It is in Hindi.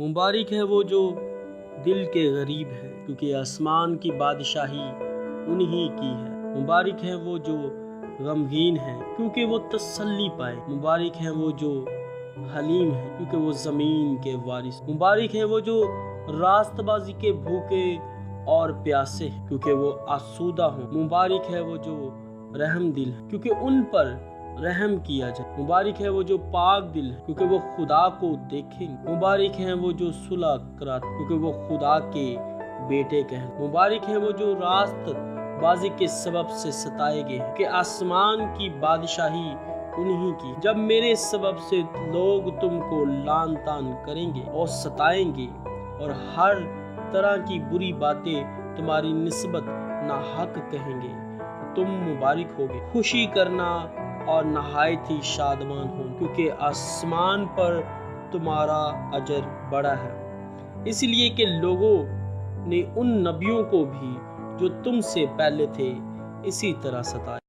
मुबारक है वो जो दिल के गरीब है, क्योंकि आसमान की बादशाही उन्हीं की है। मुबारक है वो जो गमगीन है, क्योंकि वो तसल्ली पाए। मुबारक है वो जो हलीम है, क्योंकि वो जमीन के वारिस। मुबारक है वो जो रास्तबाजी के भूखे और प्यासे हैं, क्योंकि वो आसूदा हो। मुबारक है वो जो रहम दिल है, क्योंकि उन पर रहम किया जाए। मुबारक है वो जो पाक दिल है, क्योंकि वो खुदा को देखेंगे। मुबारक है वो जो सुलह कराते, क्योंकि वो खुदा के बेटे कहलाते। मुबारक है वो जो रास्त बाजी के सबब से सताए गए हैं, कि आसमान की बादशाही उन्हीं की। जब मेरे सबब से लोग तुमको लान तान करेंगे और सताएंगे और हर तरह की बुरी बातें तुम्हारी निस्बत नाहक कहेंगे, तुम मुबारक होगे। खुशी करना और नहायत ही शादमान हो, क्योंकि आसमान पर तुम्हारा अजर बड़ा है। इसलिए कि लोगों ने उन नबियों को भी जो तुमसे पहले थे इसी तरह सताया।